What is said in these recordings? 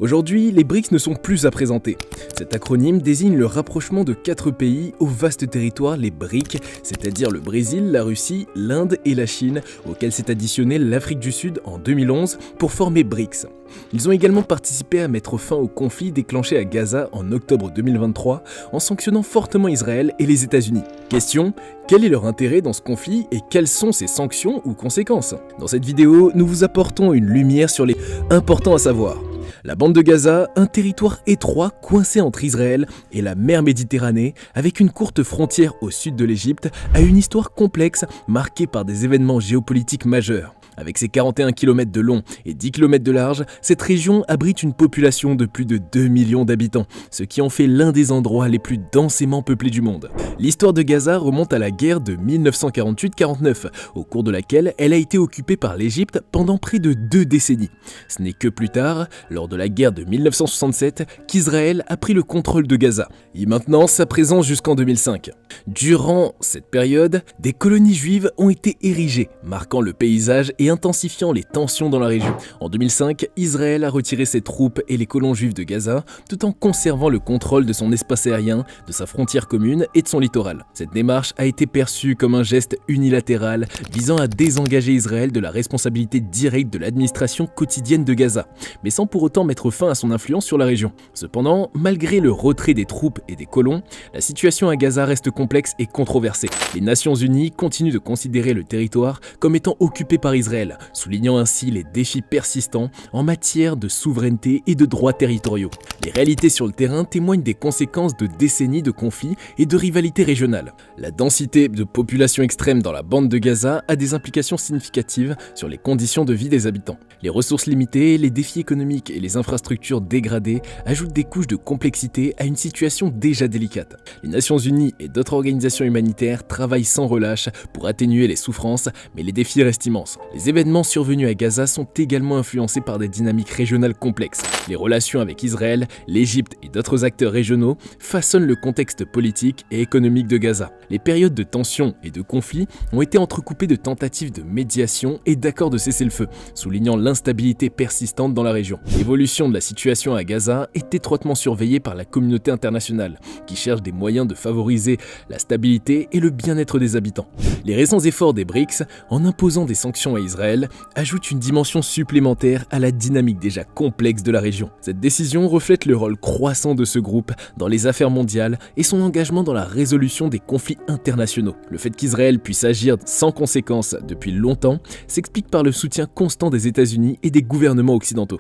Aujourd'hui, les BRICS ne sont plus à présenter. Cet acronyme désigne le rapprochement de 4 pays au vaste territoire, les BRIC, c'est-à-dire le Brésil, la Russie, l'Inde et la Chine, auxquels s'est additionné l'Afrique du Sud en 2011 pour former BRICS. Ils ont également participé à mettre fin au conflit déclenché à Gaza en octobre 2023 en sanctionnant fortement Israël et les États-Unis. Question: quel est leur intérêt dans ce conflit et quelles sont ses sanctions ou conséquences? Dans cette vidéo, nous vous apportons une lumière sur les importants à savoir. La bande de Gaza, un territoire étroit coincé entre Israël et la mer Méditerranée, avec une courte frontière au sud de l'Égypte, a une histoire complexe marquée par des événements géopolitiques majeurs. Avec ses 41 km de long et 10 km de large, cette région abrite une population de plus de 2 millions d'habitants, ce qui en fait l'un des endroits les plus densément peuplés du monde. L'histoire de Gaza remonte à la guerre de 1948-49, au cours de laquelle elle a été occupée par l'Égypte pendant près de 2 décennies. Ce n'est que plus tard, lors de la guerre de 1967, qu'Israël a pris le contrôle de Gaza, et maintenant sa présence jusqu'en 2005. Durant cette période, des colonies juives ont été érigées, marquant le paysage et intensifiant les tensions dans la région. En 2005, Israël a retiré ses troupes et les colons juifs de Gaza, tout en conservant le contrôle de son espace aérien, de sa frontière commune et de son littoral. Cette démarche a été perçue comme un geste unilatéral visant à désengager Israël de la responsabilité directe de l'administration quotidienne de Gaza, mais sans pour autant mettre fin à son influence sur la région. Cependant, malgré le retrait des troupes et des colons, la situation à Gaza reste complexe et controversée. Les Nations Unies continuent de considérer le territoire comme étant occupé par Israël, soulignant ainsi les défis persistants en matière de souveraineté et de droits territoriaux. Les réalités sur le terrain témoignent des conséquences de décennies de conflits et de rivalités régionales. La densité de population extrême dans la bande de Gaza a des implications significatives sur les conditions de vie des habitants. Les ressources limitées, les défis économiques et les infrastructures dégradées ajoutent des couches de complexité à une situation déjà délicate. Les Nations Unies et d'autres organisations humanitaires travaillent sans relâche pour atténuer les souffrances, mais les défis restent immenses. Les événements survenus à Gaza sont également influencés par des dynamiques régionales complexes. Les relations avec Israël, l'Égypte et d'autres acteurs régionaux façonnent le contexte politique et économique de Gaza. Les périodes de tension et de conflit ont été entrecoupées de tentatives de médiation et d'accords de cessez-le-feu, soulignant l'instabilité persistante dans la région. L'évolution de la situation à Gaza est étroitement surveillée par la communauté internationale, qui cherche des moyens de favoriser la stabilité et le bien-être des habitants. Les récents efforts des BRICS, en imposant des sanctions à Israël, ajoutent une dimension supplémentaire à la dynamique déjà complexe de la région. Cette décision reflète le rôle croissant de ce groupe dans les affaires mondiales et son engagement dans la résolution des conflits internationaux. Le fait qu'Israël puisse agir sans conséquence depuis longtemps s'explique par le soutien constant des États-Unis et des gouvernements occidentaux.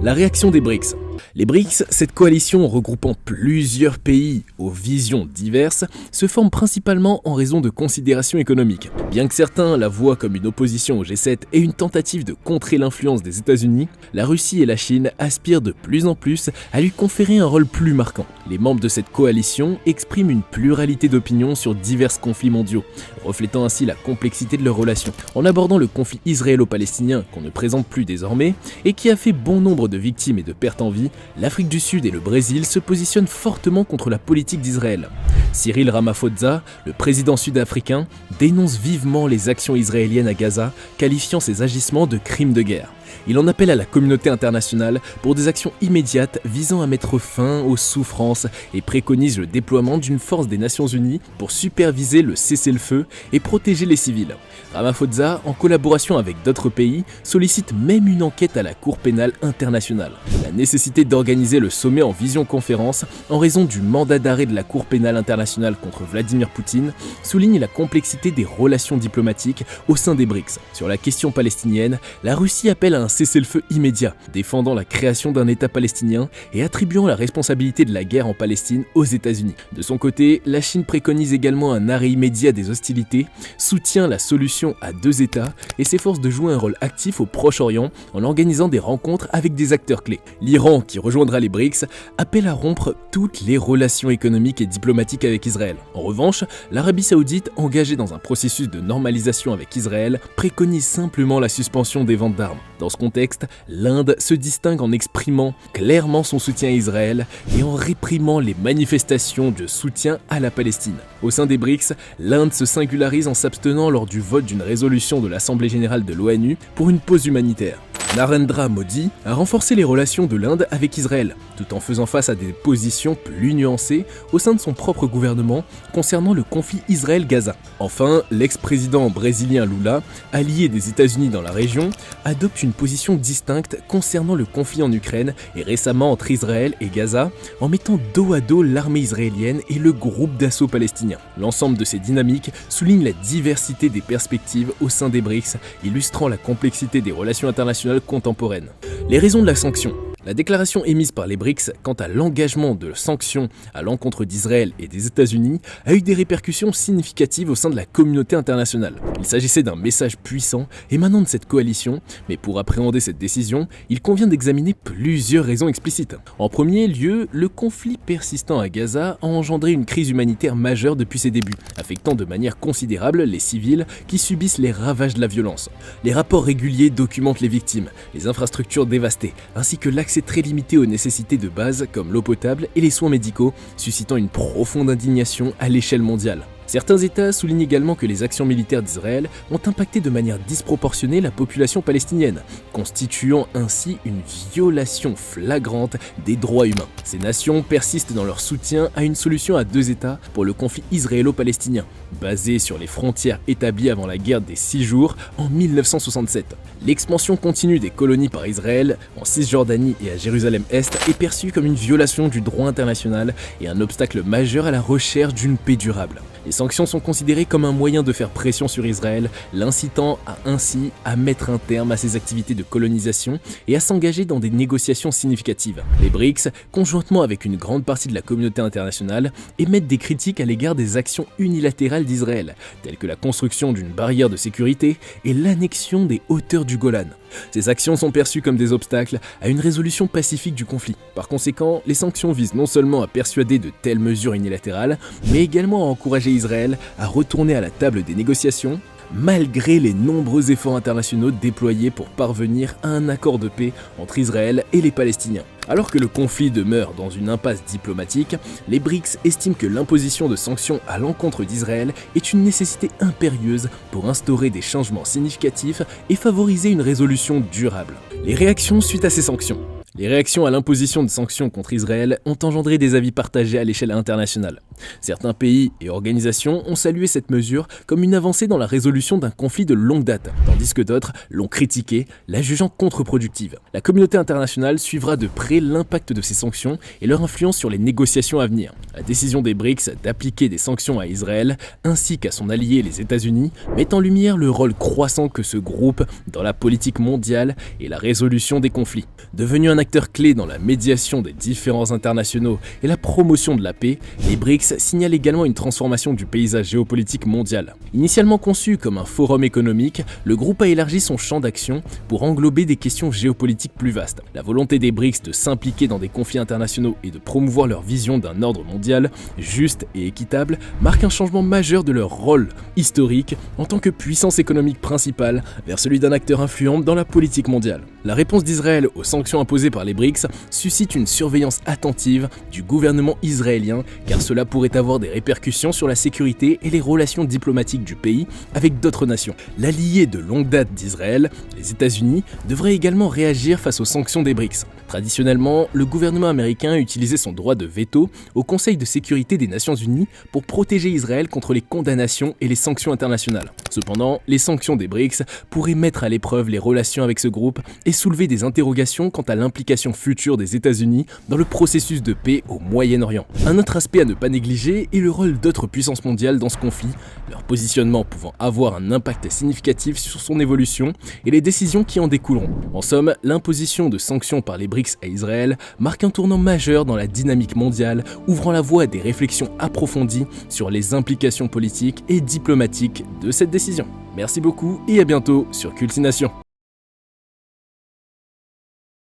La réaction des BRICS. Les BRICS, cette coalition regroupant plusieurs pays aux visions diverses, se forme principalement en raison de considérations économiques. Bien que certains la voient comme une opposition au G7 et une tentative de contrer l'influence des États-Unis, la Russie et la Chine aspirent de plus en plus à lui conférer un rôle plus marquant. Les membres de cette coalition expriment une pluralité d'opinions sur divers conflits mondiaux, reflétant ainsi la complexité de leurs relations. En abordant le conflit israélo-palestinien qu'on ne présente plus désormais et qui a fait bon nombre de victimes et de pertes en vie, l'Afrique du Sud et le Brésil se positionnent fortement contre la politique d'Israël. Cyril Ramaphosa, le président sud-africain, dénonce vivement les actions israéliennes à Gaza, qualifiant ces agissements de crimes de guerre. Il en appelle à la communauté internationale pour des actions immédiates visant à mettre fin aux souffrances et préconise le déploiement d'une force des Nations Unies pour superviser le cessez-le-feu et protéger les civils. Ramaphosa, en collaboration avec d'autres pays, sollicite même une enquête à la Cour pénale internationale. La nécessité d'organiser le sommet en visioconférence en raison du mandat d'arrêt de la Cour pénale internationale contre Vladimir Poutine souligne la complexité des relations diplomatiques au sein des BRICS. Sur la question palestinienne, la Russie appelle à un cessez-le-feu immédiat, défendant la création d'un État palestinien et attribuant la responsabilité de la guerre en Palestine aux États-Unis. De son côté, la Chine préconise également un arrêt immédiat des hostilités, soutient la solution à 2 États et s'efforce de jouer un rôle actif au Proche-Orient en organisant des rencontres avec des acteurs clés. L'Iran, qui rejoindra les BRICS, appelle à rompre toutes les relations économiques et diplomatiques avec Israël. En revanche, l'Arabie Saoudite, engagée dans un processus de normalisation avec Israël, préconise simplement la suspension des ventes d'armes. Dans ce contexte, l'Inde se distingue en exprimant clairement son soutien à Israël et en réprimant les manifestations de soutien à la Palestine. Au sein des BRICS, l'Inde se singularise en s'abstenant lors du vote d'une résolution de l'Assemblée générale de l'ONU pour une pause humanitaire. Narendra Modi a renforcé les relations de l'Inde avec Israël, tout en faisant face à des positions plus nuancées au sein de son propre gouvernement concernant le conflit Israël-Gaza. Enfin, l'ex-président brésilien Lula, allié des États-Unis dans la région, adopte une position distincte concernant le conflit en Ukraine et récemment entre Israël et Gaza, en mettant dos à dos l'armée israélienne et le groupe d'assaut palestinien. L'ensemble de ces dynamiques souligne la diversité des perspectives au sein des BRICS, illustrant la complexité des relations internationales contemporaine. Les raisons de la sanction. La déclaration émise par les BRICS quant à l'engagement de sanctions à l'encontre d'Israël et des États-Unis a eu des répercussions significatives au sein de la communauté internationale. Il s'agissait d'un message puissant émanant de cette coalition, mais pour appréhender cette décision, il convient d'examiner plusieurs raisons explicites. En premier lieu, le conflit persistant à Gaza a engendré une crise humanitaire majeure depuis ses débuts, affectant de manière considérable les civils qui subissent les ravages de la violence. Les rapports réguliers documentent les victimes, les infrastructures dévastées, ainsi que l'accès très limité aux nécessités de base comme l'eau potable et les soins médicaux, suscitant une profonde indignation à l'échelle mondiale. Certains États soulignent également que les actions militaires d'Israël ont impacté de manière disproportionnée la population palestinienne, constituant ainsi une violation flagrante des droits humains. Ces nations persistent dans leur soutien à une solution à deux États pour le conflit israélo-palestinien, basé sur les frontières établies avant la guerre des 6 jours en 1967. L'expansion continue des colonies par Israël en Cisjordanie et à Jérusalem-Est est perçue comme une violation du droit international et un obstacle majeur à la recherche d'une paix durable. Les sanctions sont considérées comme un moyen de faire pression sur Israël, l'incitant ainsi à mettre un terme à ses activités de colonisation et à s'engager dans des négociations significatives. Les BRICS, conjointement avec une grande partie de la communauté internationale, émettent des critiques à l'égard des actions unilatérales d'Israël, telles que la construction d'une barrière de sécurité et l'annexion des hauteurs du Golan. Ces actions sont perçues comme des obstacles à une résolution pacifique du conflit. Par conséquent, les sanctions visent non seulement à persuader de telles mesures unilatérales, mais également à encourager Israël à retourner à la table des négociations, malgré les nombreux efforts internationaux déployés pour parvenir à un accord de paix entre Israël et les Palestiniens. Alors que le conflit demeure dans une impasse diplomatique, les BRICS estiment que l'imposition de sanctions à l'encontre d'Israël est une nécessité impérieuse pour instaurer des changements significatifs et favoriser une résolution durable. Les réactions suite à ces sanctions. Les réactions à l'imposition de sanctions contre Israël ont engendré des avis partagés à l'échelle internationale. Certains pays et organisations ont salué cette mesure comme une avancée dans la résolution d'un conflit de longue date, tandis que d'autres l'ont critiquée, la jugeant contre-productive. La communauté internationale suivra de près l'impact de ces sanctions et leur influence sur les négociations à venir. La décision des BRICS d'appliquer des sanctions à Israël, ainsi qu'à son allié les États-Unis, met en lumière le rôle croissant que ce groupe dans la politique mondiale et la résolution des conflits. Devenu un acteur clé dans la médiation des différends internationaux et la promotion de la paix, les BRICS signalent également une transformation du paysage géopolitique mondial. Initialement conçu comme un forum économique, le groupe a élargi son champ d'action pour englober des questions géopolitiques plus vastes. La volonté des BRICS de s'impliquer dans des conflits internationaux et de promouvoir leur vision d'un ordre mondial juste et équitable marque un changement majeur de leur rôle historique en tant que puissance économique principale vers celui d'un acteur influent dans la politique mondiale. La réponse d'Israël aux sanctions imposées par les BRICS suscite une surveillance attentive du gouvernement israélien car cela pourrait avoir des répercussions sur la sécurité et les relations diplomatiques du pays avec d'autres nations. L'allié de longue date d'Israël, les États-Unis, devrait également réagir face aux sanctions des BRICS. Traditionnellement, le gouvernement américain a utilisé son droit de veto au Conseil de sécurité des Nations Unies pour protéger Israël contre les condamnations et les sanctions internationales. Cependant, les sanctions des BRICS pourraient mettre à l'épreuve les relations avec ce groupe et soulever des interrogations quant à l'implication future des États-Unis dans le processus de paix au Moyen-Orient. Un autre aspect à ne pas négliger est le rôle d'autres puissances mondiales dans ce conflit, leur positionnement pouvant avoir un impact significatif sur son évolution et les décisions qui en découleront. En somme, l'imposition de sanctions par les BRICS à Israël marque un tournant majeur dans la dynamique mondiale, ouvrant la voie à des réflexions approfondies sur les implications politiques et diplomatiques de cette décision. Merci beaucoup et à bientôt sur Cultination.